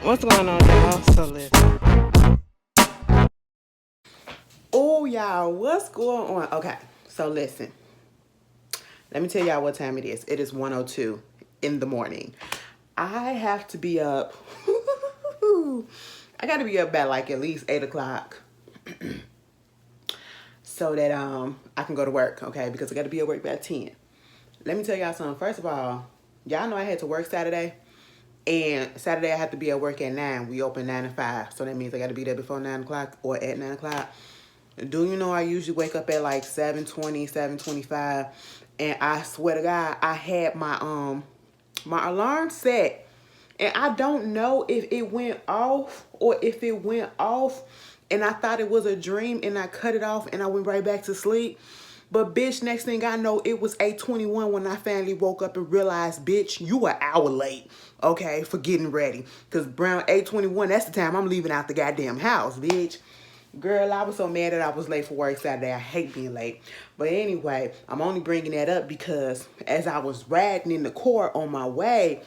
What's going on, y'all? So listen. Oh, y'all, what's going on? Okay, so listen. Let me tell y'all what time it is. It is 1:02 in the morning. I have to be up. I got to be up by like at least 8 o'clock so that I can go to work, okay? Because I got to be at work by 10. Let me tell y'all something. First of all, y'all know I had to work Saturday. And Saturday I have to be at work at 9. We open 9 to 5. So that means I got to be there before 9 o'clock or at 9 o'clock. Do you know I usually wake up at like 7:20, 7:25, and I swear to God, I had my alarm set, and I don't know if it went off or if it went off, and I thought it was a dream, and I cut it off, and I went right back to sleep. But bitch, next thing I know, it was 8:21 when I finally woke up and realized, bitch, you an hour late, okay, for getting ready. Cause around 8:21, that's the time I'm leaving out the goddamn house, bitch. Girl, I was so mad that I was late for work Saturday. I hate being late. But anyway, I'm only bringing that up because as I was riding in the car on my way,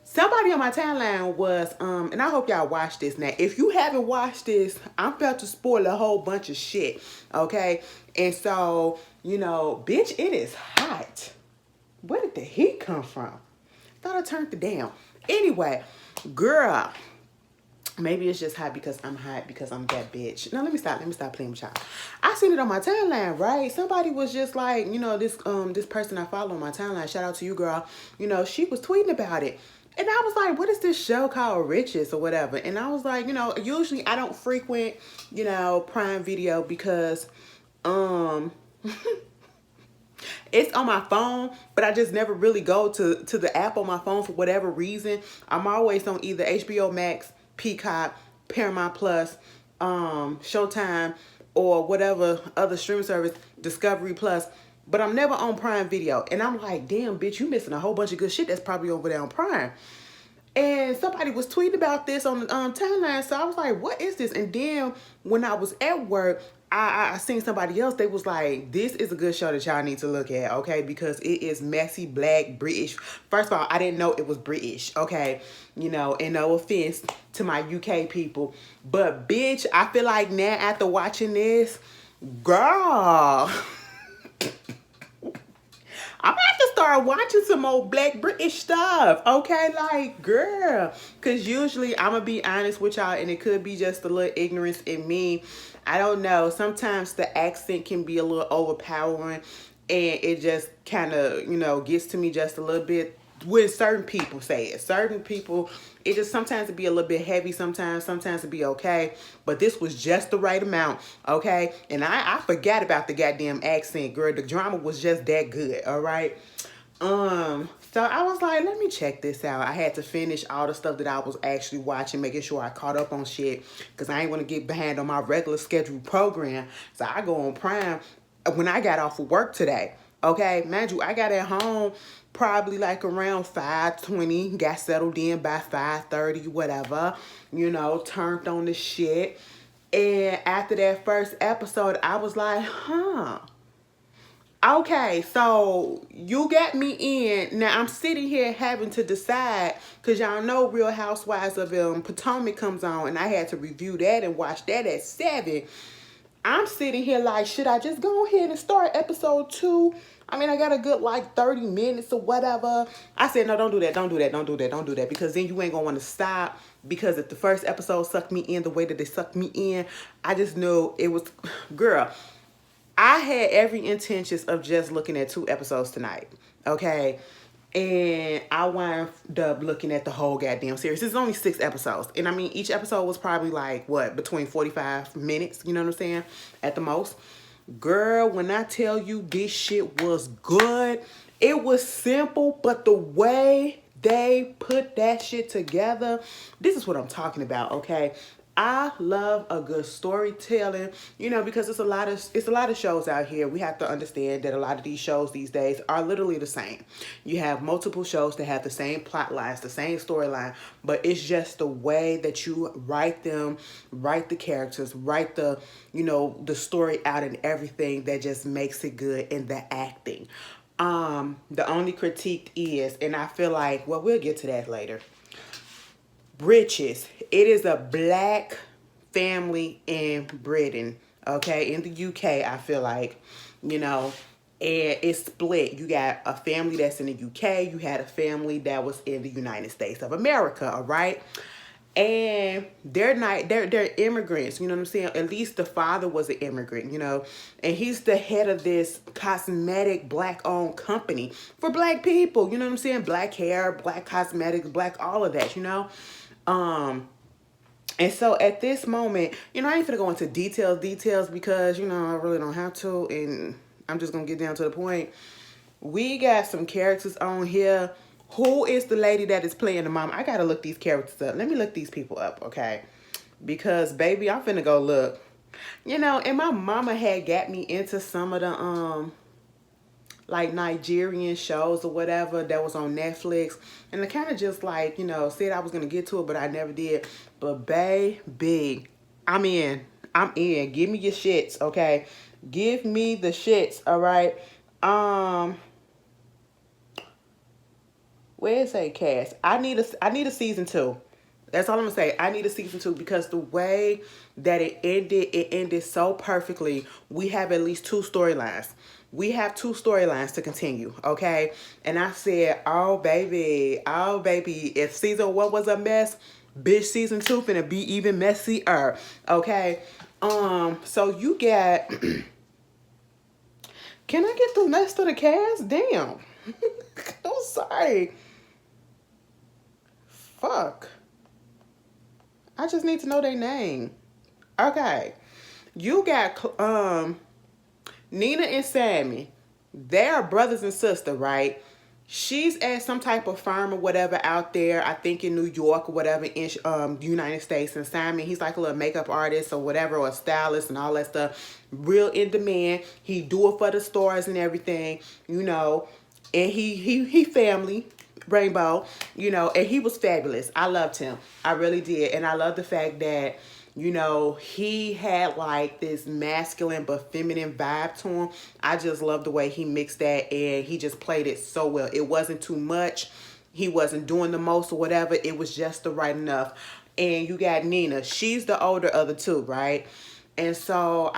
somebody on my timeline was, and I hope y'all watch this now. If you haven't watched this, I'm about to spoil a whole bunch of shit, okay? And so, bitch, it is hot. Where did the heat come from? Thought I turned it down. Anyway, girl, maybe it's just hot because I'm hot because I'm that bitch. No, let me stop playing with y'all. I seen it on my timeline, right? Somebody was just like, this person I follow on my timeline, shout out to you, girl. She was tweeting about it. And I was like, what is this show called Riches or whatever? And I was like, usually I don't frequent, Prime Video because it's on my phone, but I just never really go to the app on my phone for whatever reason. I'm always on either HBO Max, Peacock, Paramount Plus, Showtime, or whatever other streaming service, Discovery Plus. But I'm never on Prime Video. And I'm like, damn, bitch, you missing a whole bunch of good shit that's probably over there on Prime. And somebody was tweeting about this on the timeline. So I was like, what is this? And then when I was at work, I seen somebody else. They was like, this is a good show that y'all need to look at, okay? Because it is messy, black, British. First of all, I didn't know it was British, okay? And no offense to my UK people. But bitch, I feel like now after watching this, girl, I'm gonna have to start watching some old black British stuff, okay? Like, girl. Because usually, I'm gonna be honest with y'all, and it could be just a little ignorance in me. I don't know. Sometimes the accent can be a little overpowering, and it just kind of, gets to me just a little bit. When certain people say it, certain people, it just sometimes it be a little bit heavy, sometimes it be okay, but this was just the right amount, okay? And I forgot about the goddamn accent, girl. The drama was just that good, all right? So I was like, let me check this out. I had to finish all the stuff that I was actually watching, making sure I caught up on shit, because I ain't want to get behind on my regular scheduled program. So I go on Prime when I got off of work today. Okay, mind you, I got at home probably like around 5:20, got settled in by 5:30, whatever, turned on the shit. And after that first episode, I was like, huh. Okay, so you got me in. Now I'm sitting here having to decide because y'all know Real Housewives of Potomac comes on, and I had to review that and watch that at 7. I'm sitting here like, should I just go ahead and start episode 2? I mean, I got a good like 30 minutes or whatever. I said, no, don't do that, don't do that, don't do that, don't do that, because then you ain't gonna want to stop. Because if the first episode sucked me in the way that they sucked me in, I just knew it was, girl. I had every intentions of just looking at 2 episodes tonight, okay? And I wound up looking at the whole goddamn series. It's only 6 episodes. And I mean, each episode was probably like, between 45 minutes, you know what I'm saying? At the most. Girl, when I tell you this shit was good, it was simple, but the way they put that shit together, this is what I'm talking about, okay? I love a good storytelling, because it's a lot of shows out here. We have to understand that a lot of these shows these days are literally the same. You have multiple shows that have the same plot lines, the same storyline, but it's just the way that you write them, write the characters, write the story out and everything that just makes it good in the acting. The only critique is, and I feel like, well, we'll get to that later. Britches. It is a black family in Britain, okay, in the UK. I feel like, you know, and it's split. You got a family that's in the UK. You had a family that was in the United States of America. All right. And they're immigrants, you know what I'm saying? At least the father was an immigrant, you know, and he's the head of this cosmetic black owned company for black people, you know what I'm saying? Black hair, black cosmetics, black all of that, you know. And so at this moment, you know, I ain't gonna go into details because, you know, I really don't have to, and I'm just gonna get down to the point. We got some characters on here. Who is the lady that is playing the mom? I gotta look these characters up. Let me look these people up, okay? Because baby, I'm finna go look. You know, and my mama had got me into some of the like Nigerian shows or whatever that was on Netflix. And I kind of just like, you know, said I was gonna get to it, but I never did. But baby, I'm in. I'm in. Give me your shits, okay? Give me the shits, all right? Where's a cast? I need a season 2. That's all I'm gonna say. I need a season 2 because the way that it ended so perfectly. We have at least 2 storylines. We have 2 storylines to continue, okay? And I said, oh baby, if season 1 was a mess, bitch, season 2 finna be even messier, okay? So you got. Can I get the rest of the cast? Damn. I'm sorry. Fuck. I just need to know their name. Okay. You got Nina and Sammy. They are brothers and sisters, right? She's at some type of firm or whatever out there, I think in New York or whatever, in United States. And Simon, he's like a little makeup artist or whatever, or a stylist and all that stuff. Real in demand. He do it for the stores and everything, you know. And he family. Rainbow, you know, and he was fabulous. I loved him. I really did. And I love the fact that, you know, he had like this masculine but feminine vibe to him. I just love the way he mixed that, and he just played it so well. It wasn't too much. He wasn't doing the most or whatever. It was just the right enough. And you got Nina. She's the older of the 2, right? And so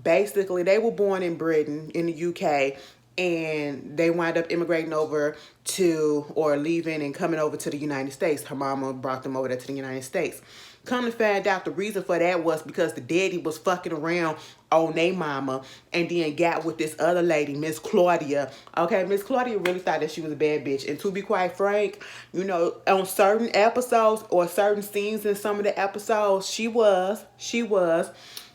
basically they were born in Britain, in the UK. And they wind up immigrating over to, or leaving and coming over to the United States. Her mama brought them over there to the United States. Come to find out, the reason for that was because the daddy was fucking around on their mama and then got with this other lady, Miss Claudia. Okay, Miss Claudia really thought that she was a bad bitch. And to be quite frank, you know, on certain episodes or certain scenes in some of the episodes, she was.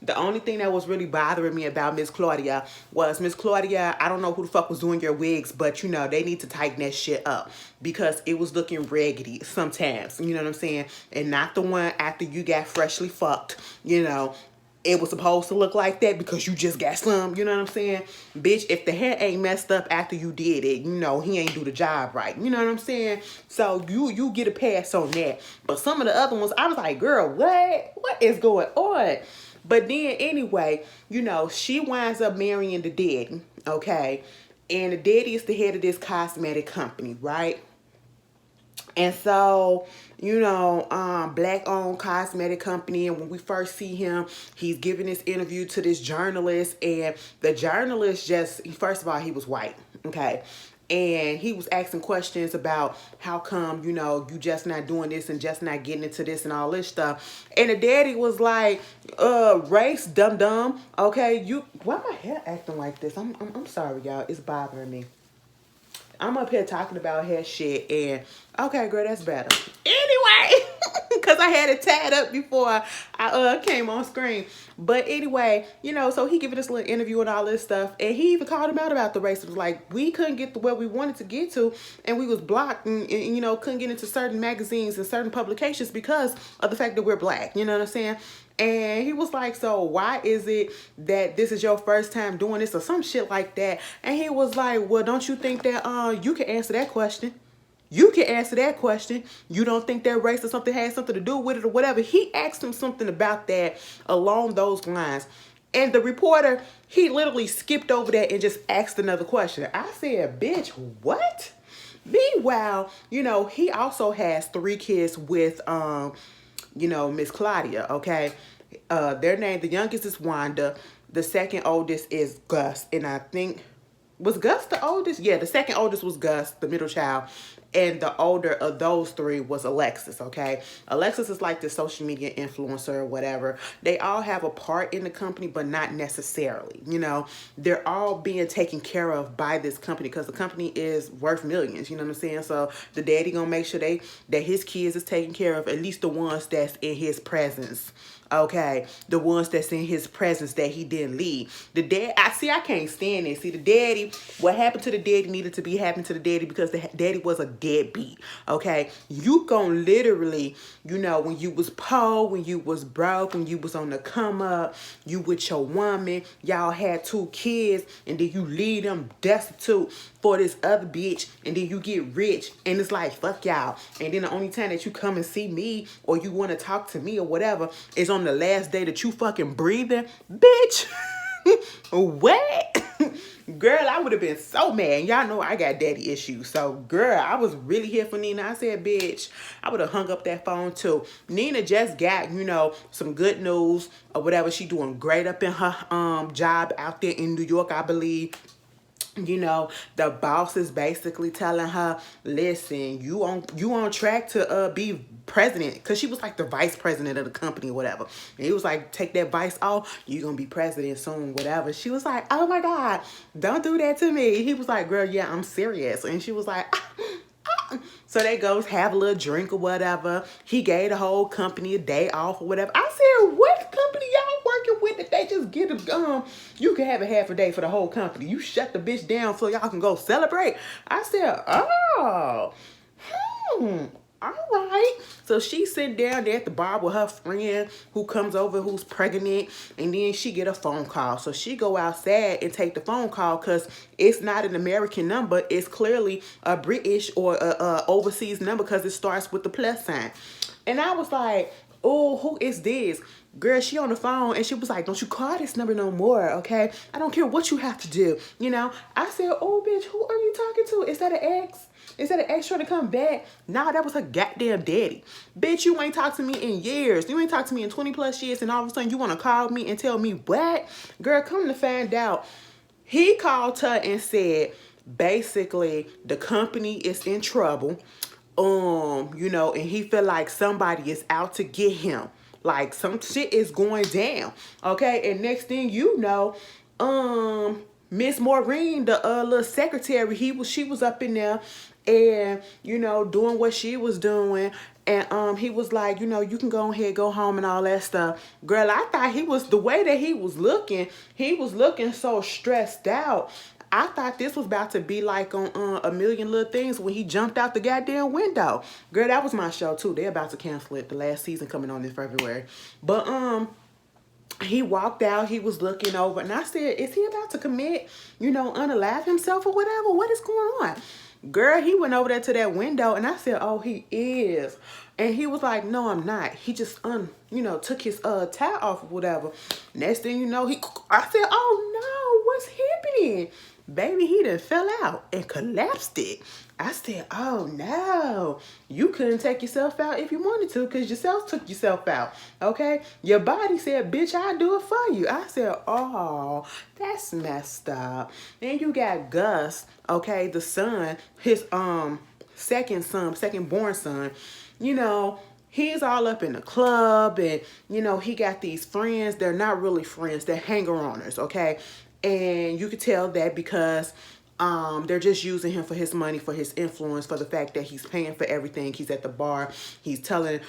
The only thing that was really bothering me about Miss Claudia was, Miss Claudia, I don't know who the fuck was doing your wigs, but you know, they need to tighten that shit up because it was looking raggedy sometimes, you know what I'm saying? And not the one after you got freshly fucked, you know. It was supposed to look like that because you just got some, you know what I'm saying? Bitch, if the hair ain't messed up after you did it, you know, he ain't do the job right. You know what I'm saying? So you get a pass on that. But some of the other ones, I was like, girl, what is going on? But then anyway, you know, she winds up marrying the daddy, okay? And the daddy is the head of this cosmetic company, right? And so, you know, black-owned cosmetic company. And when we first see him, he's giving this interview to this journalist. And the journalist just, first of all, he was white, okay? And he was asking questions about how come, you know, you just not doing this and just not getting into this and all this stuff. And the daddy was like, race, dum-dum, okay? Why my hair acting like this? I'm sorry, y'all. It's bothering me. I'm up here talking about hair shit and, okay, girl, that's better. Anyway, because I had it tied up before I came on screen. But anyway, you know, so he giving this little interview and all this stuff. And he even called him out about the race. It was like, we couldn't get to where we wanted to get to. And we was blocked and, you know, couldn't get into certain magazines and certain publications because of the fact that we're black. You know what I'm saying? And he was like, so why is it that this is your first time doing this or some shit like that? And he was like, well, don't you think that you can answer that question? You can answer that question. You don't think that race or something has something to do with it or whatever. He asked him something about that along those lines. And the reporter, he literally skipped over that and just asked another question. I said, bitch, what? Meanwhile, you know, he also has 3 kids with you know, Miss Claudia, okay? Their name, the youngest is Wanda, the second oldest is Gus, and I think, was Gus the oldest? Yeah, the second oldest was Gus, the middle child. And the older of those 3 was Alexis, okay? Alexis is like the social media influencer or whatever. They all have a part in the company, but not necessarily. You know, they're all being taken care of by this company because the company is worth millions, you know what I'm saying? So the daddy gonna make sure that his kids is taken care of, at least the ones that's in his presence. Okay, the ones that's in his presence that he didn't leave. The dad, I can't stand it. See, the daddy, what happened to the daddy needed to be happening to the daddy because the daddy was a deadbeat. Okay, you gon' literally, you know, when you was poor, when you was broke, when you was on the come up, you with your woman, y'all had 2 kids, and then you leave them destitute for this other bitch, and then you get rich, and it's like, fuck y'all. And then the only time that you come and see me, or you want to talk to me or whatever, is on the last day that you fucking breathing, bitch. What? Girl, I would have been so mad. Y'all know I got daddy issues. So, girl, I was really here for Nina. I said, bitch, I would have hung up that phone too. Nina just got, you know, some good news or whatever. She doing great up in her job out there in New York, I believe. You know, the boss is basically telling her, listen, you on track to be president, because she was like the vice president of the company or whatever. And he was like, take that vice off, you're gonna be president soon, whatever. She was like, oh my God, don't do that to me. He was like, girl, yeah, I'm serious. And she was like, so they goes have a little drink or whatever. He gave the whole company a day off or whatever. I said, what company y'all working with that they just get a you can have a half a day for the whole company. You shut the bitch down so y'all can go celebrate. I said, oh, all right. So she sit down there at the bar with her friend who comes over who's pregnant, and then she get a phone call. So she go outside and take the phone call because it's not an American number. It's clearly a British or a overseas number because it starts with the plus sign. And I was like, oh, who is this? Girl, she on the phone and she was like, don't you call this number no more, okay? I don't care what you have to do, you know? I said, oh, bitch, who are you talking to? Is that an ex? Is that an ex trying to come back? Nah, that was her goddamn daddy. Bitch, you ain't talked to me in years. You ain't talked to me in 20 plus years, and all of a sudden you want to call me and tell me what? Girl, come to find out, he called her and said, basically, the company is in trouble. You know, and he feel like somebody is out to get him. Like some shit is going down. Okay, and next thing you know, Miss Maureen, the little secretary, she was up in there and, you know, doing what she was doing. And he was like, you know, you can go ahead, go home and all that stuff. Girl, I thought he was, the way that he was looking so stressed out. I thought this was about to be like on A Million Little Things when he jumped out the goddamn window. Girl, that was my show too. They're about to cancel it. The last season coming on in February. But he walked out, he was looking over, and I said, is he about to commit, you know, unalive himself or whatever? What is going on? Girl, he went over there to that window, and I said, oh, he is. And he was like, no, I'm not. He just, you know, took his tie off or whatever. Next thing you know, I said, oh no, what's happening? Baby, he done fell out and collapsed it. I said, oh no, you couldn't take yourself out if you wanted to because yourself took yourself out, okay? Your body said, bitch, I'll do it for you. I said, oh, that's messed up. Then you got Gus, okay, the son, his second born son, you know, he's all up in the club and, you know, he got these friends. They're not really friends. They're hanger-oners, okay? And you could tell that because they're just using him for his money, for his influence, for the fact that he's paying for everything. He's at the bar. He's telling,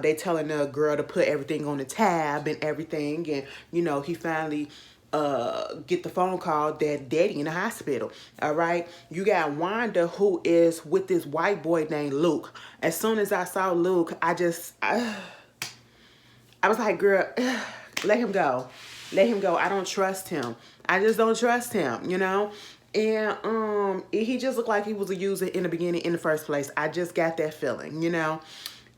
they telling the girl to put everything on the tab and everything. And, you know, he finally get the phone call that daddy in the hospital. All right. You got Wanda, who is with this white boy named Luke. As soon as I saw Luke, I was like, girl, let him go. Let him go. I don't trust him. I just don't trust him, you know? And he just looked like he was a user in the beginning in the first place. I just got that feeling, you know?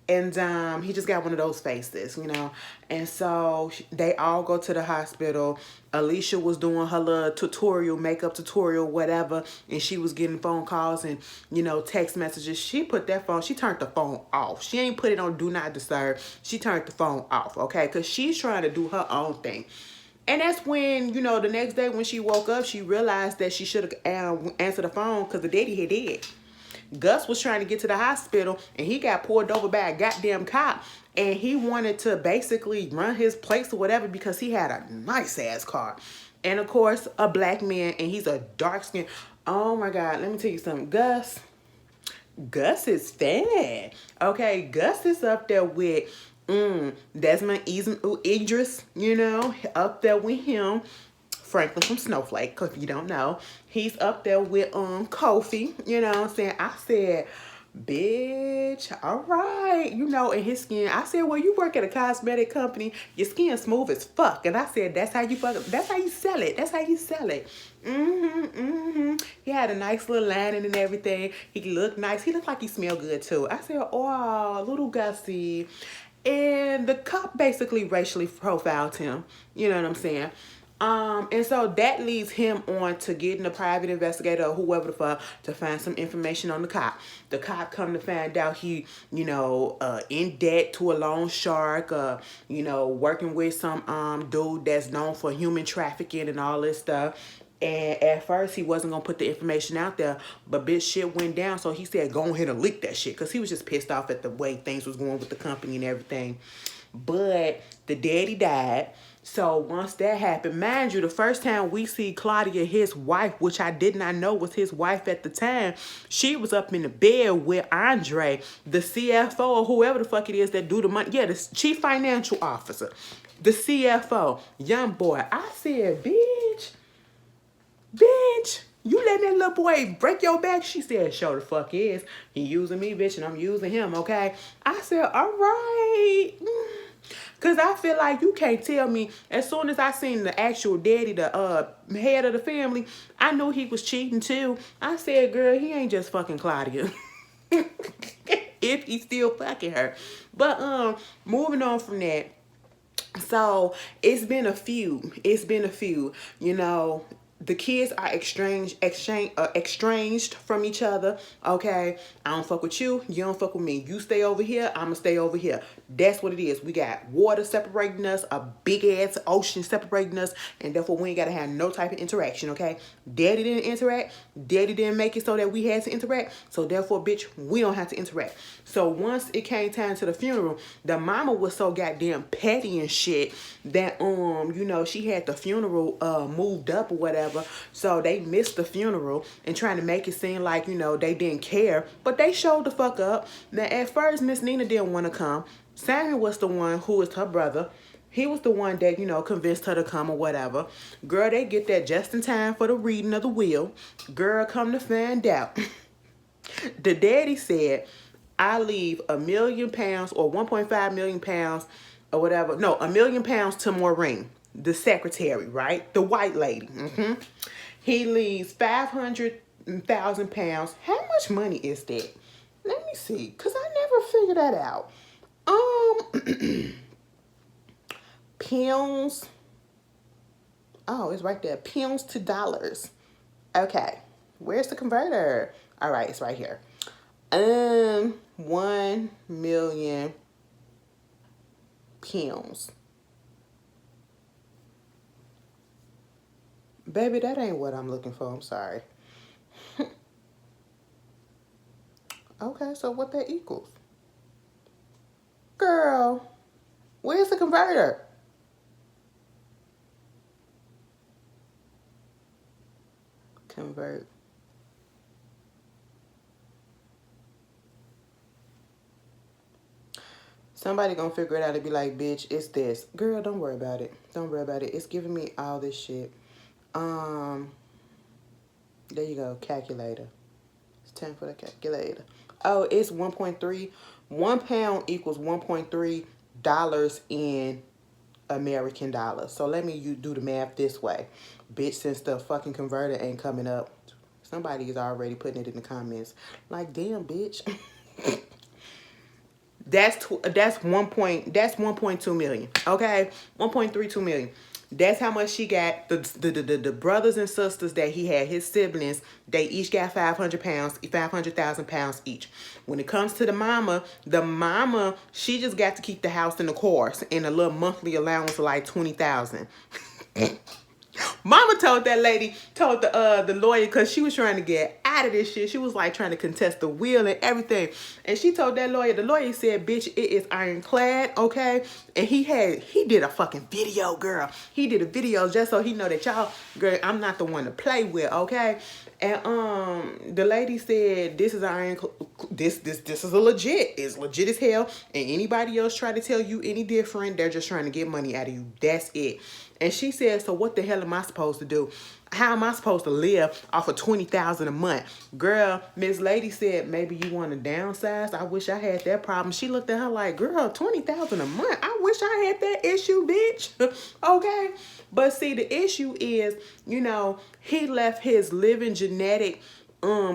And he just got one of those faces, you know. And so they all go to the hospital. Alicia was doing her little tutorial, makeup tutorial, whatever, and she was getting phone calls and, you know, text messages. She turned the phone off. She ain't put it on do not disturb. She turned the phone off, okay? Because she's trying to do her own thing. And that's when, you know, the next day when she woke up, she realized that she should have answered the phone because the daddy had dead. Gus was trying to get to the hospital and he got pulled over by a goddamn cop, and he wanted to basically run his place or whatever because he had a nice ass car. And of course, a black man, and he's a dark skin. Oh my God, let me tell you something. Gus is fat. Okay, Gus is up there with Desmond Idris, you know, up there with him. Franklin from Snowflake, because if you don't know, he's up there with Kofi, you know what I'm saying? I said, bitch, all right, you know, and his skin, I said, well, you work at a cosmetic company, your skin smooth as fuck. And I said, that's how you sell it. That's how you sell it. He had a nice little lining and everything. He looked nice. He looked like he smelled good too. I said, oh, little Gussie. And the cop basically racially profiled him. You know what I'm saying? And so that leads him on to getting a private investigator or whoever the fuck to find some information on the cop. The cop come to find out he, you know, in debt to a loan shark, you know, working with some dude that's known for human trafficking and all this stuff. And at first he wasn't gonna put the information out there, but bitch, shit went down. So he said, go ahead and leak that shit, because he was just pissed off at the way things was going with the company and everything. But the daddy died. So once that happened, mind you, the first time we see Claudia, his wife, which I did not know was his wife at the time, she was up in the bed with Andre, the CFO or whoever the fuck it is that do the money. Yeah, the chief financial officer, the CFO, young boy. I said, bitch, you letting that little boy break your back? She said, sure the fuck is. He using me, bitch, and I'm using him, okay? I said, all right. Because I feel like you can't tell me. As soon as I seen the actual daddy, the head of the family, I knew he was cheating too. I said, girl, he ain't just fucking Claudia. If he's still fucking her. But moving on from that. So it's been a few. You know, the kids are estranged from each other. Okay, I don't fuck with you. You don't fuck with me. You stay over here. I'ma stay over here. That's what it is. We got water separating us, a big ass ocean separating us, and therefore we ain't gotta have no type of interaction. Okay, daddy didn't interact. Daddy didn't make it so that we had to interact. So therefore, bitch, we don't have to interact. So once it came time to the funeral, the mama was so goddamn petty and shit that you know, she had the funeral moved up or whatever. So they missed the funeral and trying to make it seem like, you know, they didn't care, but they showed the fuck up. Now at first Miss Nina didn't want to come. Samuel was the one who is her brother. He was the one that, you know, convinced her to come or whatever. Girl, they get that just in time for the reading of the will. Girl, come to find out. The daddy said, I leave £1 million or 1.5 million pounds or whatever. No, £1 million to Maureen, the secretary, right? The white lady. He leaves 500,000 pounds. How much money is that? Let me see, because I never figured that out. Pounds. Oh, it's right there. Pounds to dollars. Okay. Where's the converter? All right, it's right here. 1 million pounds. Baby, that ain't what I'm looking for. I'm sorry. Okay, so what that equals? Girl, where's the converter? Convert. Somebody gonna figure it out and be like, bitch, it's this. Girl, don't worry about it. Don't worry about it. It's giving me all this shit. There you go, calculator. It's time for the calculator. Oh, it's 1.3. 1 pound equals $1.3 in American dollars. So let me do the math this way. Bitch, since the fucking converter ain't coming up, somebody is already putting it in the comments. Like, damn, bitch. That's 1.2 million. Okay, 1.32 million. That's how much she got. The brothers and sisters that he had, his siblings, they each got 500 pounds, 500,000 pounds each. When it comes to the mama, she just got to keep the house and the cars and a little monthly allowance of like 20,000. Mama told that lady, told the lawyer, because she was trying to get out of this shit. She was like trying to contest the will and everything. And she told that lawyer, the lawyer said, bitch, it is ironclad, okay? And he did a fucking video, girl. He did a video just so he know that y'all, girl, I'm not the one to play with, okay? And the lady said, this is this is a legit. It's legit as hell. And anybody else try to tell you any different, they're just trying to get money out of you. That's it. And she said, so what the hell am I supposed to do? How am I supposed to live off of $20,000 a month? Girl, Miss Lady said, maybe you want to downsize. I wish I had that problem. She looked at her like, girl, $20,000 a month. I wish I had that issue, bitch. Okay. But see, the issue is, you know, he left his living genetic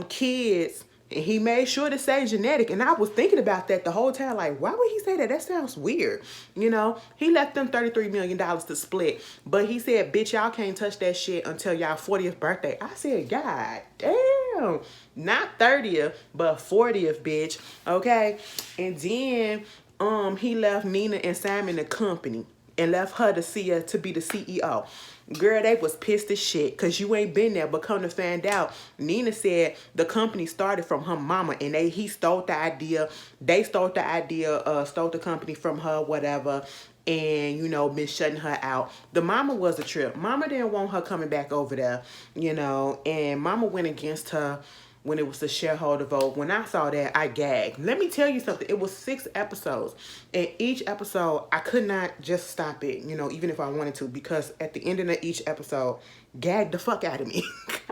kids, and he made sure to say genetic. And I was thinking about that the whole time. Like, why would he say that? That sounds weird. You know, he left them $33 million to split. But he said, bitch, y'all can't touch that shit until y'all 40th birthday. I said, God damn. Not 30th, but 40th, bitch. Okay. And then he left Nina and Simon the company and left her to be the CEO. Girl, they was pissed as shit because you ain't been there. But come to find out, Nina said the company started from her mama, and he stole the idea. They stole the idea, stole the company from her, whatever, and, you know, been shutting her out. The mama was a trip. Mama didn't want her coming back over there, you know, and mama went against her when it was the shareholder vote. When I saw that, I gagged. Let me tell you something. It was 6 episodes. And each episode, I could not just stop it, you know, even if I wanted to, because at the end of each episode, gagged the fuck out of me.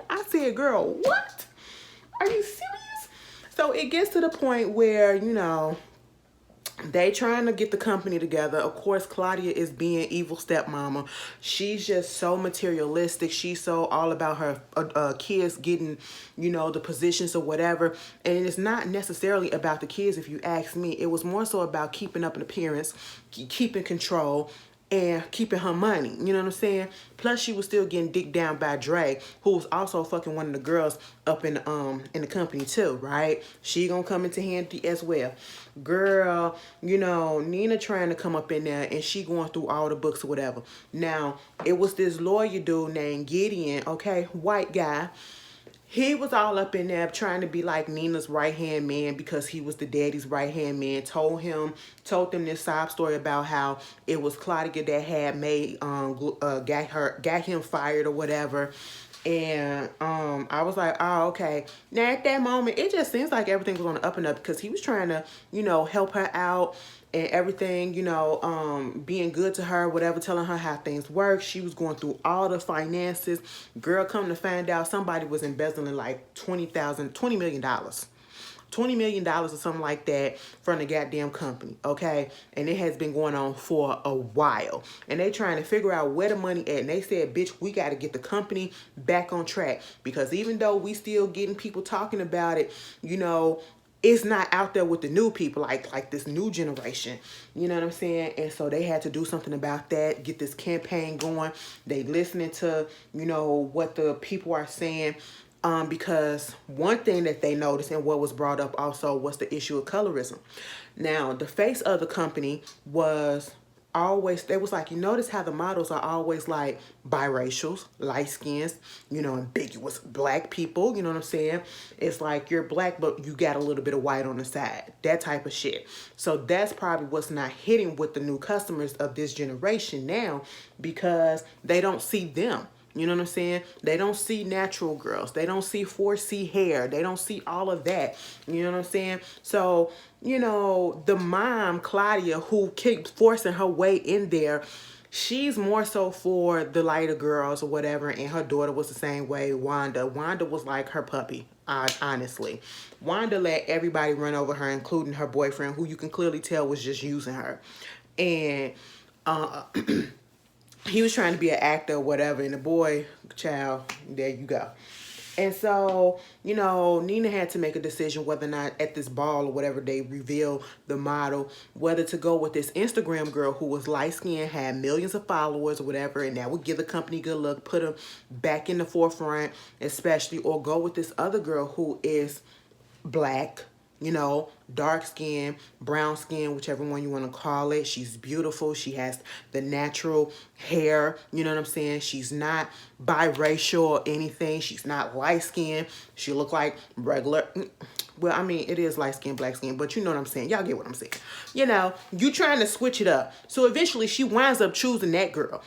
I said, girl, what? Are you serious? So it gets to the point where, you know, they trying to get the company together. Of course, Claudia is being evil stepmama. She's just so materialistic. She's so all about her kids getting, you know, the positions or whatever. And it's not necessarily about the kids, if you ask me. It was more so about keeping up an appearance, keeping control, and keeping her money. You know what I'm saying? Plus, she was still getting dicked down by Dre, who was also fucking one of the girls up in the company too, right? She gonna come into handy as well. Girl, you know, Nina trying to come up in there, and she going through all the books or whatever. Now, it was this lawyer dude named Gideon, okay, white guy. He was all up in there trying to be like Nina's right-hand man because he was the daddy's right-hand man. Told them this sob story about how it was Claudia that had made, got him fired or whatever. And I was like, oh, okay. Now, at that moment, it just seems like everything was on the up and up because he was trying to, you know, help her out and everything, you know, being good to her, whatever, telling her how things work. She was going through all the finances. Girl, come to find out, somebody was embezzling like $20 million. $20 million or something like that from the goddamn company, okay? And it has been going on for a while. And they trying to figure out where the money at. And they said, bitch, we got to get the company back on track. Because even though we still getting people talking about it, you know, it's not out there with the new people, like this new generation. You know what I'm saying? And so they had to do something about that, get this campaign going. They listening to, you know, what the people are saying. Because one thing that they noticed and what was brought up also was the issue of colorism. Now, the face of the company was always, they was like, you notice how the models are always like biracials, light skins, you know, ambiguous black people, you know what I'm saying? It's like you're black, but you got a little bit of white on the side, that type of shit. So that's probably what's not hitting with the new customers of this generation now, because they don't see them. You know what I'm saying? They don't see natural girls. They don't see 4C hair. They don't see all of that. You know what I'm saying? So, you know, the mom, Claudia, who keeps forcing her way in there, she's more so for the lighter girls or whatever. And her daughter was the same way, Wanda. Wanda was like her puppy, honestly. Wanda let everybody run over her, including her boyfriend, who you can clearly tell was just using her. And he was trying to be an actor or whatever, and the boy, child, there you go. And so, you know, Nina had to make a decision whether or not at this ball or whatever they reveal the model, whether to go with this Instagram girl who was light skinned, had millions of followers or whatever, and that would give the company good look, put them back in the forefront, especially, or go with this other girl who is black, you know, dark skin, brown skin, whichever one you want to call it. She's beautiful. She has the natural hair. You know what I'm saying? She's not biracial or anything. She's not light skin. She look like regular. Well, I mean, it is light skin, black skin, but you know what I'm saying. Y'all get what I'm saying. You know, you trying to switch it up. So eventually she winds up choosing that girl.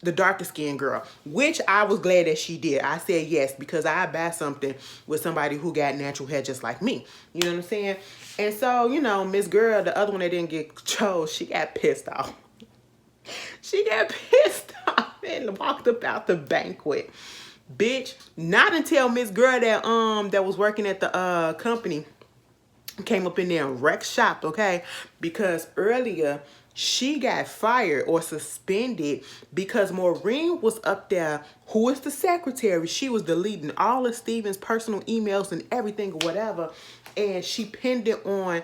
The darker skinned girl, which I was glad that she did. I said yes, because I buy something with somebody who got natural hair just like me. You know what I'm saying? And so, you know, Miss Girl, the other one that didn't get chose, she got pissed off. She got pissed off and walked about the banquet. Bitch, not until Miss Girl that was working at the company came up in there and wrecked shop, okay? Because earlier she got fired or suspended because Maureen was up there, who is the secretary. She was deleting all of Steven's personal emails and everything or whatever, and she pinned it on,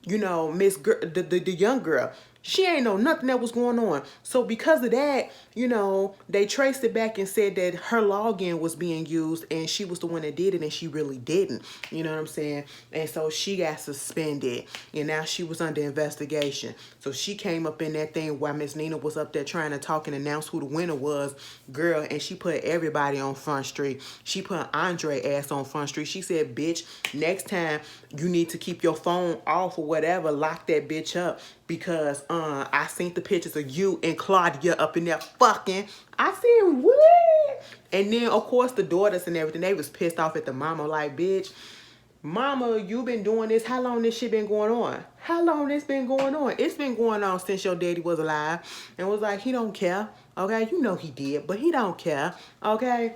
you know, Miss Girl, the young girl. She ain't know nothing that was going on. So because of that, you know, they traced it back and said that her login was being used and she was the one that did it, and she really didn't. You know what I'm saying? And so she got suspended and now she was under investigation. So she came up in that thing while Miss Nina was up there trying to talk and announce who the winner was, girl, and she put everybody on Front Street. She put Andre ass on Front Street. She said, bitch, next time you need to keep your phone off or whatever, lock that bitch up, because I seen the pictures of you and Claudia up in there fucking. I said, what? And then, of course, the daughters and everything, they was pissed off at the mama, like, bitch, mama, you been doing this. How long this shit been going on? How long this been going on? It's been going on since your daddy was alive. And was like, he don't care, okay? You know he did, but he don't care, okay?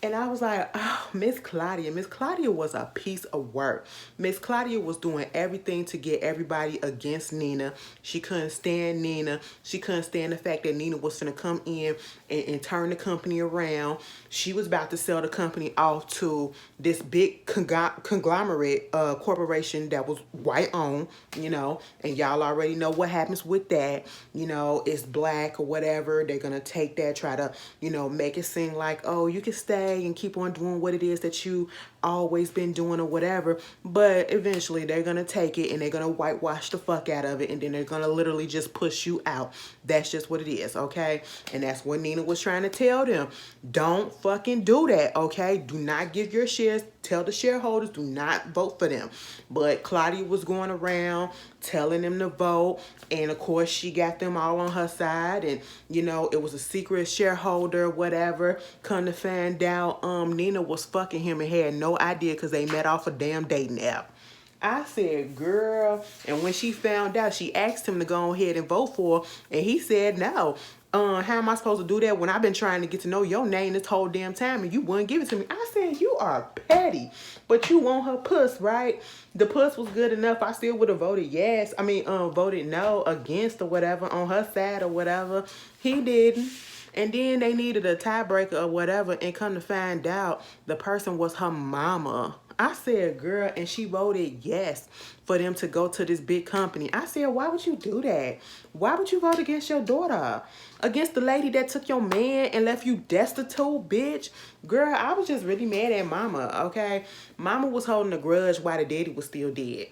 And I was like, oh, Miss Claudia. Miss Claudia was a piece of work. Miss Claudia was doing everything to get everybody against Nina. She couldn't stand Nina. She couldn't stand the fact that Nina was going to come in and turn the company around. She was about to sell the company off to this big conglomerate corporation that was white owned, you know, and y'all already know what happens with that. You know, it's black or whatever. They're going to take that, try to, you know, make it seem like, oh, you can stay and keep on doing what it is that you always been doing or whatever, but eventually they're gonna take it and they're gonna whitewash the fuck out of it, and then they're gonna literally just push you out. That's just what it is, okay? And that's what Nina was trying to tell them. Don't fucking do that, okay? Do not give your shares. Tell the shareholders, do not vote for them. But Claudia was going around telling them to vote, and of course she got them all on her side, and you know, it was a secret shareholder, whatever. Come to find out, Nina was fucking him and had no idea because they met off a damn dating app. I said, girl. And when she found out, she asked him to go ahead and vote for her, and he said no. How am I supposed to do that when I've been trying to get to know your name this whole damn time and you wouldn't give it to me? I said, you are petty, but you want her puss, right? The puss was good enough. I still would have voted yes. I mean, voted no, against or whatever, on her side or whatever. He didn't. And then they needed a tiebreaker or whatever, and come to find out the person was her mama. I said, girl, and she voted yes for them to go to this big company. I said, why would you do that? Why would you vote against your daughter? Against the lady that took your man and left you destitute, bitch? Girl, I was just really mad at mama, okay? Mama was holding a grudge while the daddy was still dead.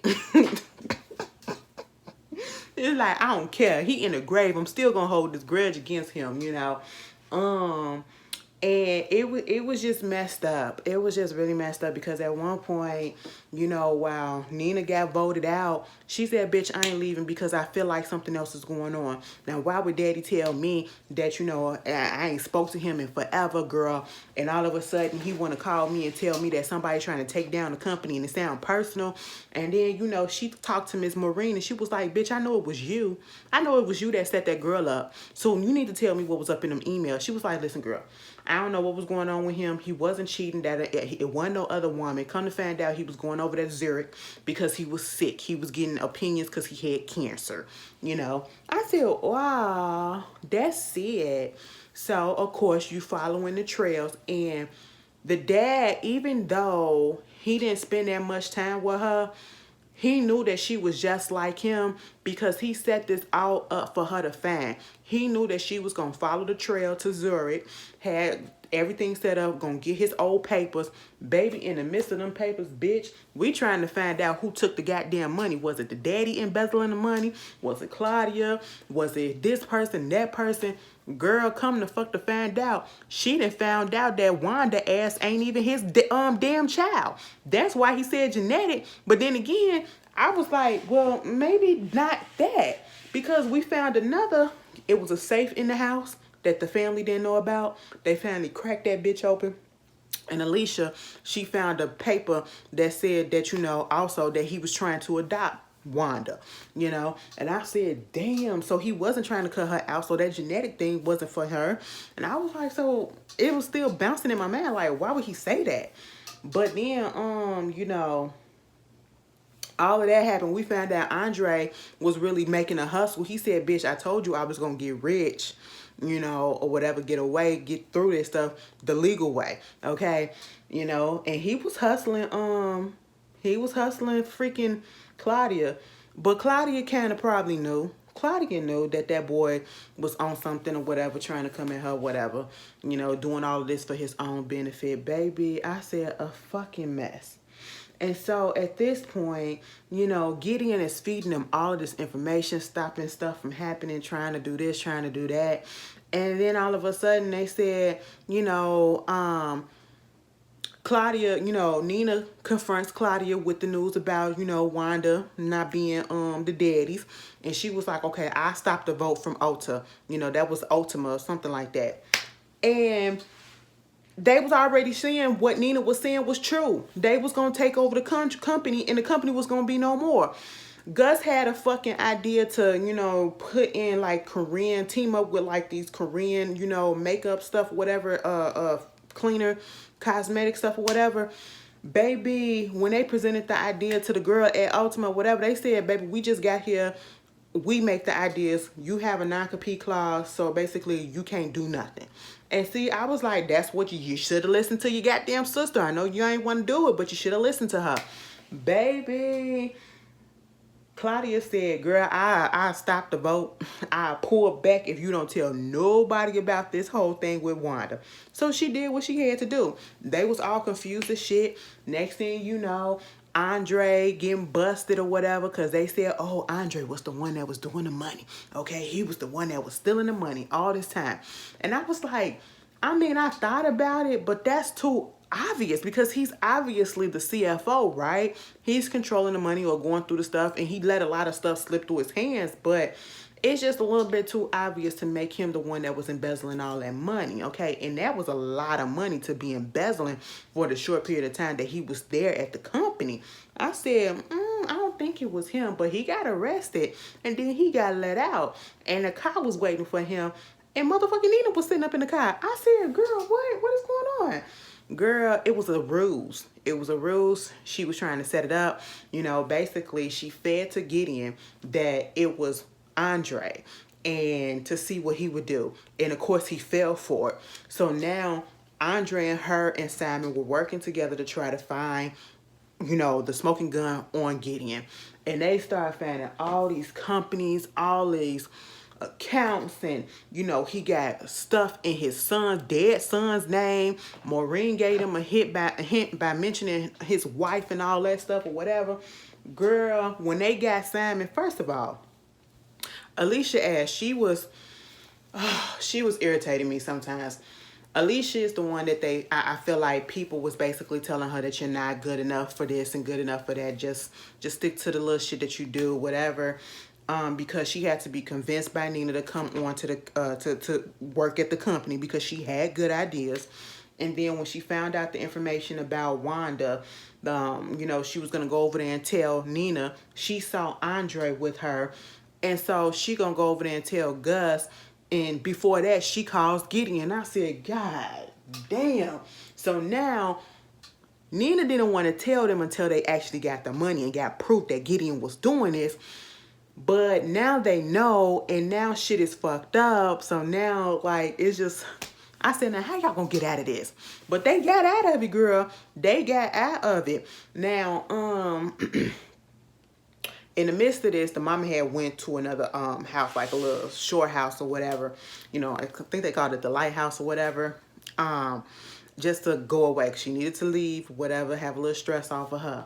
It's like, I don't care. He in the grave. I'm still gonna hold this grudge against him, you know. And it was just messed up. It was just really messed up because at one point, you know, while Nina got voted out, she said, bitch, I ain't leaving because I feel like something else is going on. Now, why would daddy tell me that, you know, I ain't spoke to him in forever, girl, and all of a sudden he want to call me and tell me that somebody trying to take down the company and it sound personal? And then, you know, she talked to Miss Maureen and she was like, bitch, I know it was you. I know it was you that set that girl up. So you need to tell me what was up in them emails. She was like, listen, girl, I don't know what was going on with him. He wasn't cheating. That it wasn't no other woman. Come to find out, he was going over to Zurich because he was sick. He was getting opinions because he had cancer. You know, I said, wow, that's it. So of course you following the trails, and the dad, even though he didn't spend that much time with her, he knew that she was just like him because he set this all up for her to find. He knew that she was going to follow the trail to Zurich, had everything set up, going to get his old papers. Baby, in the midst of them papers, bitch, we trying to find out who took the goddamn money. Was it the daddy embezzling the money? Was it Claudia? Was it this person, that person? Girl, come the fuck to find out, she done found out that Wanda ass ain't even his damn child. That's why he said genetic. But then again, I was like, well, maybe not that. Because we found another, it was a safe in the house that the family didn't know about. They finally cracked that bitch open. And Alicia, she found a paper that said that, you know, also that he was trying to adopt Wanda, you know. And I said, damn, so he wasn't trying to cut her out, so that genetic thing wasn't for her. And I was like, so it was still bouncing in my mind, like, why would he say that? But then, you know, all of that happened. We found out Andre was really making a hustle. He said, bitch, I told you I was gonna get rich, you know, or whatever, get away, get through this stuff the legal way, okay? You know, and he was hustling freaking Claudia. But Claudia kind of probably knew. Claudia knew that that boy was on something or whatever, trying to come at her, whatever, you know, doing all of this for his own benefit. Baby, I said, a fucking mess. And so at this point, you know, Gideon is feeding them all of this information, stopping stuff from happening, trying to do this, trying to do that. And then all of a sudden they said, you know, Claudia, you know, Nina confronts Claudia with the news about, you know, Wanda not being the daddies. And she was like, okay, I stopped the vote from Ulta. You know, that was Ultima or something like that. And they was already seeing what Nina was saying was true. They was going to take over the company, and the company was going to be no more. Gus had a fucking idea to, you know, put in like Korean, team up with like these Korean, you know, makeup stuff, whatever, cleaner, cosmetic stuff or whatever. Baby, when they presented the idea to the girl at Ultima, whatever, they said, baby, we just got here. We make the ideas. You have a non-compete clause, so basically you can't do nothing. And see, I was like, that's what you should have listened to your goddamn sister. I know you ain't want to do it, but you should have listened to her. Baby, Claudia said, girl, I stop the vote. I pull back if you don't tell nobody about this whole thing with Wanda. So she did what she had to do. They was all confused as shit. Next thing you know, Andre getting busted or whatever, because they said, oh, Andre was the one that was doing the money. Okay, he was the one that was stealing the money all this time. And I was like, I mean, I thought about it, but that's too obvious because he's obviously the CFO, right? He's controlling the money or going through the stuff, and he let a lot of stuff slip through his hands, but it's just a little bit too obvious to make him the one that was embezzling all that money, okay? And that was a lot of money to be embezzling for the short period of time that he was there at the company. I said, I don't think it was him, but he got arrested, and then he got let out, and the car was waiting for him, and motherfucking Nina was sitting up in the car. I said, girl, what is going on? Girl, it was a ruse. It was a ruse. She was trying to set it up. You know, basically, she fed to Gideon that it was Andre and to see what he would do. And, of course, he fell for it. So now Andre and her and Simon were working together to try to find, you know, the smoking gun on Gideon. And they started finding all these companies, all these accounts, and you know, he got stuff in his dead son's name. Maureen gave him a hint by mentioning his wife and all that stuff or whatever. Girl, when they got Simon, first of all, Alicia asked, she was irritating me sometimes. Alicia is the one that I feel like people was basically telling her that you're not good enough for this and good enough for that. Just stick to the little shit that you do, whatever. Because she had to be convinced by Nina to come on to the to work at the company because she had good ideas. And then when she found out the information about Wanda, you know, she was gonna go over there and tell Nina. She saw Andre with her, and so she gonna go over there and tell Gus. And before that, she calls Gideon. I said, God damn. So now Nina didn't want to tell them until they actually got the money and got proof that Gideon was doing this. But now they know, and now shit is fucked up. So now, like, it's just, I said, now how y'all gonna get out of this? But they got out of it, girl. They got out of it. Now, in the midst of this, the mama had went to another house, like a little shore house or whatever. You know, I think they called it the lighthouse or whatever. Just to go away. She needed to leave, whatever, have a little stress off of her.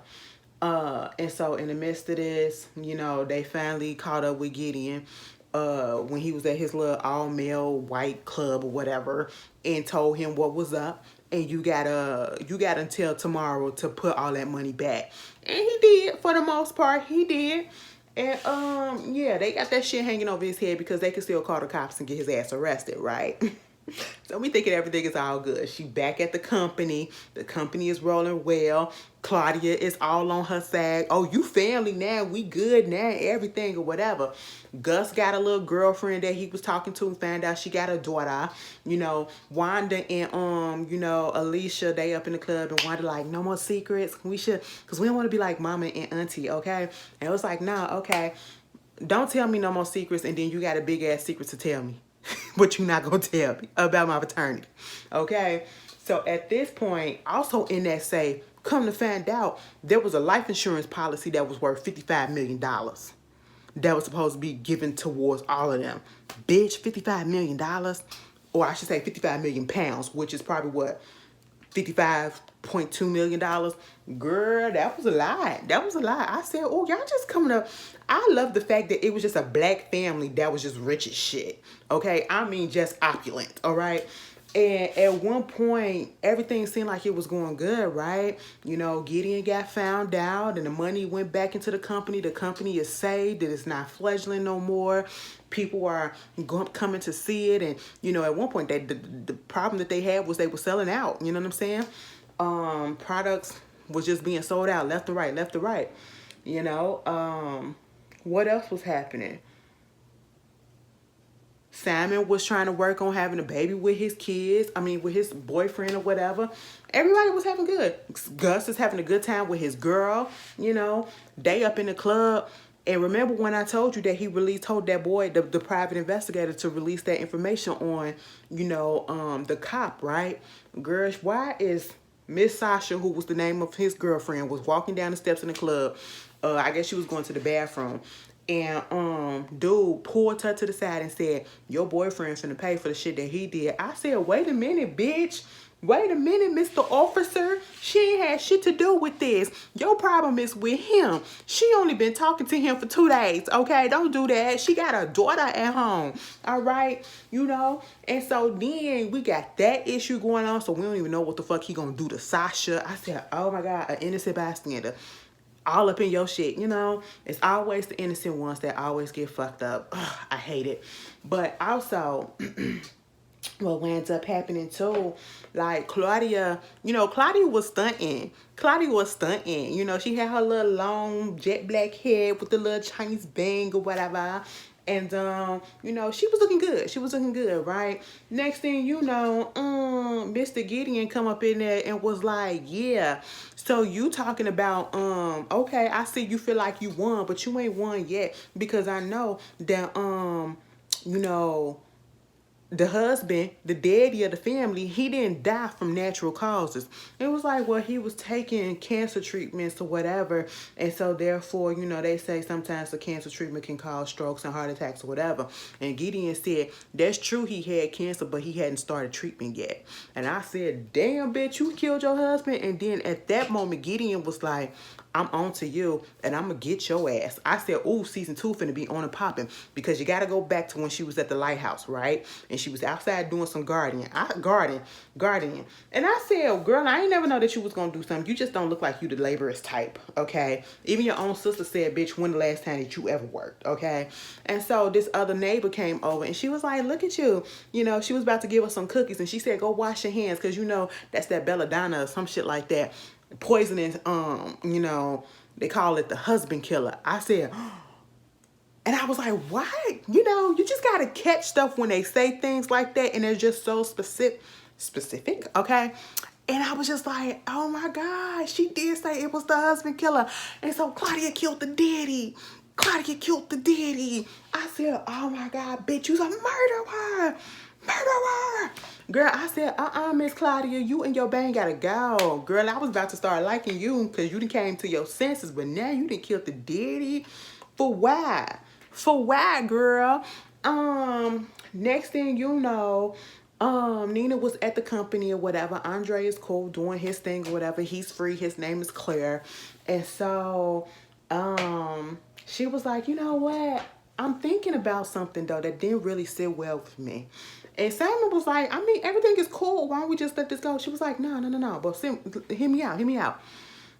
And so in the midst of this, you know, they finally caught up with Gideon when he was at his little all-male white club or whatever, and told him what was up. And you got until tomorrow to put all that money back. And he did, for the most part, he did. And yeah, they got that shit hanging over his head because they could still call the cops and get his ass arrested, right? So we thinking everything is all good. She back at the company. The company is rolling well. Claudia is all on her side. Oh, you family now. We good now. Everything or whatever. Gus got a little girlfriend that he was talking to and found out she got a daughter. You know, Wanda and you know, Alicia, they up in the club, and Wanda like, no more secrets. We should, because we don't want to be like mama and auntie, okay? And it was like, nah, okay. Don't tell me no more secrets, and then you got a big ass secret to tell me. But you're not going to tell me about my paternity. Okay? So at this point, also in that safe, come to find out, there was a life insurance policy that was worth $55 million. That was supposed to be given towards all of them. Bitch, $55 million? Or I should say 55 million pounds, which is probably what? $55.2 million. Girl, that was a lie. That was a lie. I said, oh, y'all just coming up. I love the fact that it was just a black family that was just rich as shit. Okay? I mean, just opulent. All right? And at one point, everything seemed like it was going good, right? You know, Gideon got found out and the money went back into the company. The company is saved. It is not fledgling no more. People are coming to see it. And, you know, at one point, the problem that they had was they were selling out. You know what I'm saying? Products was just being sold out left to right, left to right. You know? What else was happening? Simon was trying to work on having a baby with his kids. I mean, with his boyfriend or whatever. Everybody was having good. Gus is having a good time with his girl. You know, they up in the club. And remember when I told you that he told that boy, the private investigator, to release that information on, you know, the cop, right? Girl, why is Miss Sasha, who was the name of his girlfriend, was walking down the steps in the club. I guess she was going to the bathroom. And dude pulled her to the side and said, your boyfriend's finna pay for the shit that he did. I said, wait a minute, bitch. Wait a minute, Mr. Officer. She ain't had shit to do with this. Your problem is with him. She only been talking to him for 2 days, okay? Don't do that. She got a daughter at home, all right? You know? And so then we got that issue going on, so we don't even know what the fuck he gonna do to Sasha. I said, oh my God, an innocent bystander. All up in your shit, you know? It's always the innocent ones that always get fucked up. Ugh, I hate it. But also, what winds up happening too, like Claudia, you know, Claudia was stunting. You know, she had her little long jet black hair with the little Chinese bang or whatever. And, you know, she was looking good. Right? Next thing you know, Mr. Gideon come up in there and was like, yeah, so you talking about, okay, I see you feel like you won, but you ain't won yet. Because I know that, you know, the husband, the daddy of the family, he didn't die from natural causes. It was like, well, he was taking cancer treatments or whatever. And so therefore, you know, they say sometimes the cancer treatment can cause strokes and heart attacks or whatever. And Gideon said, that's true, he had cancer, but he hadn't started treatment yet. And I said, damn, bitch, you killed your husband. And then at that moment, Gideon was like, I'm on to you and I'm gonna get your ass. I said, ooh, season 2 finna be on and popping, because you gotta go back to when she was at the lighthouse, right? And she was outside doing some gardening. And I said, girl, I ain't never know that you was gonna do something. You just don't look like you the laborist type, okay? Even your own sister said, bitch, when the last time that you ever worked, okay? And so this other neighbor came over and she was like, look at you. You know, she was about to give us some cookies and she said, go wash your hands, because you know, that's that belladonna or some shit like that. Poisoning, you know, they call it the husband killer. I said, and I was like, what? You know, you just got to catch stuff when they say things like that, and they're just so specific. specific, okay? And I was just like, oh my God, she did say it was the husband killer. And so Claudia killed the daddy. Claudia killed the daddy. I said, oh my God, bitch, you's a murderer. Murderer. Girl, I said, Miss Claudia, you and your bang gotta go. Girl, I was about to start liking you because you done came to your senses, but now you done killed the daddy. For why? For why, girl? Next thing you know, Nina was at the company or whatever. Andre is cool doing his thing or whatever. He's free. His name is Claire. And so, she was like, you know what? I'm thinking about something though that didn't really sit well with me. And Simon was like, I mean, everything is cool. Why don't we just let this go? She was like, no. But hear me out.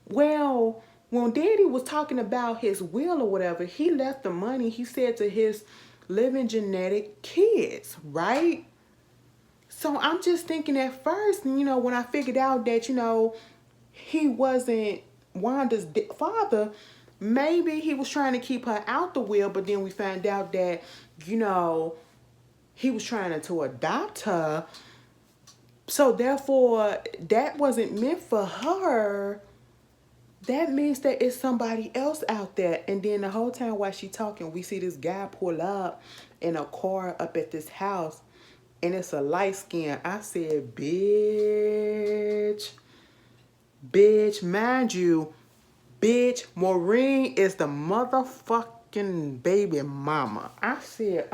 Well, when Daddy was talking about his will or whatever, he left the money, he said, to his living genetic kids, right? So I'm just thinking at first, you know, when I figured out that, you know, he wasn't Wanda's father, maybe he was trying to keep her out the will, but then we found out that, you know, he was trying to adopt her. So therefore, that wasn't meant for her. That means that it's somebody else out there. And then the whole time while she talking, we see this guy pull up in a car up at this house. And it's a light skin. I said, bitch, mind you, bitch, Maureen is the motherfucking baby mama. I said,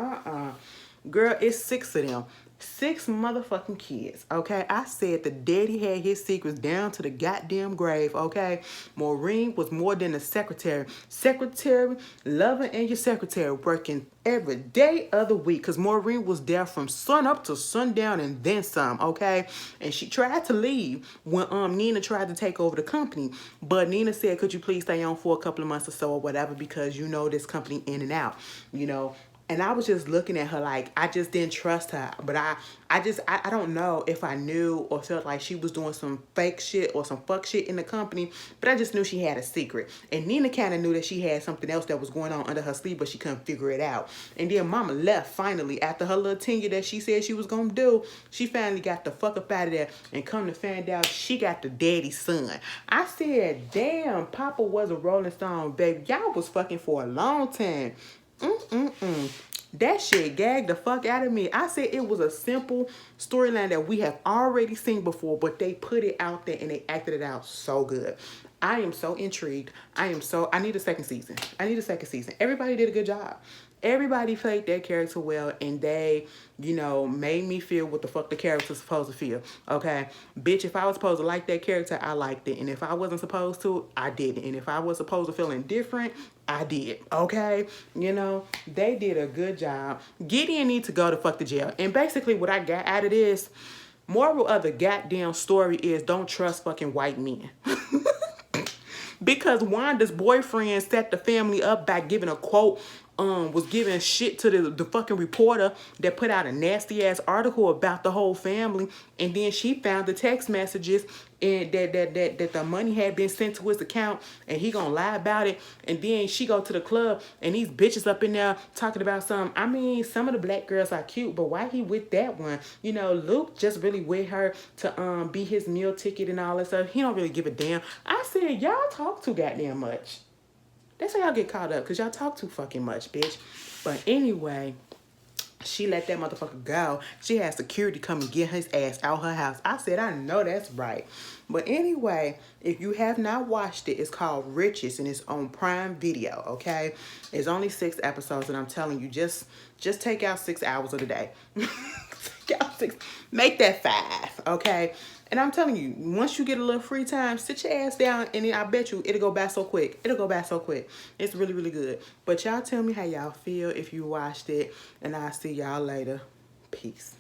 girl, it's 6 of them. 6 motherfucking kids, okay? I said the daddy had his secrets down to the goddamn grave, okay? Maureen was more than a secretary. Secretary, loving and your secretary, working every day of the week, because Maureen was there from sun up to sundown and then some, okay? And she tried to leave when Nina tried to take over the company, but Nina said, could you please stay on for a couple of months or so or whatever, because you know this company in and out, you know? And I was just looking at her like, I just didn't trust her. But I don't know if I knew or felt like she was doing some fake shit or some fuck shit in the company. But I just knew she had a secret. And Nina kind of knew that she had something else that was going on under her sleeve, but she couldn't figure it out. And then Mama left finally after her little tenure that she said she was going to do. She finally got the fuck up out of there and come to find out she got the daddy's son. I said, damn, Papa was a Rolling Stone, baby. Y'all was fucking for a long time. That shit gagged the fuck out of me. I said it was a simple storyline that we have already seen before, but they put it out there and they acted it out so good. I am so intrigued. I need a second season. Everybody did a good job. Everybody played their character well, and they, you know, made me feel what the fuck the character's supposed to feel, okay? Bitch, if I was supposed to like that character, I liked it. And if I wasn't supposed to, I didn't. And if I was supposed to feel indifferent, I did, okay? You know, they did a good job. Gideon needs to go to fuck the jail. And basically what I got out of this, moral of the goddamn story is don't trust fucking white men. Because Wanda's boyfriend set the family up by giving a quote, was giving shit to the fucking reporter that put out a nasty ass article about the whole family, and then she found the text messages and that the money had been sent to his account, and he gonna lie about it. And then she go to the club and these bitches up in there talking about some. I mean, some of the black girls are cute, but why he with that one? You know, Luke just really with her to be his meal ticket and all that stuff. He don't really give a damn. I said, y'all talk too goddamn much. That's how y'all get caught up, because y'all talk too fucking much, bitch. But anyway, she let that motherfucker go. She had security come and get his ass out her house. I said, I know that's right. But anyway, if you have not watched it, it's called Riches and it's on Prime Video, okay? It's only 6 episodes, and I'm telling you, just take out 6 hours of the day. Take out 6. Make that 5, okay? And I'm telling you, once you get a little free time, sit your ass down, and then I bet you it'll go by so quick. It's really, really good. But y'all tell me how y'all feel if you watched it, and I'll see y'all later. Peace.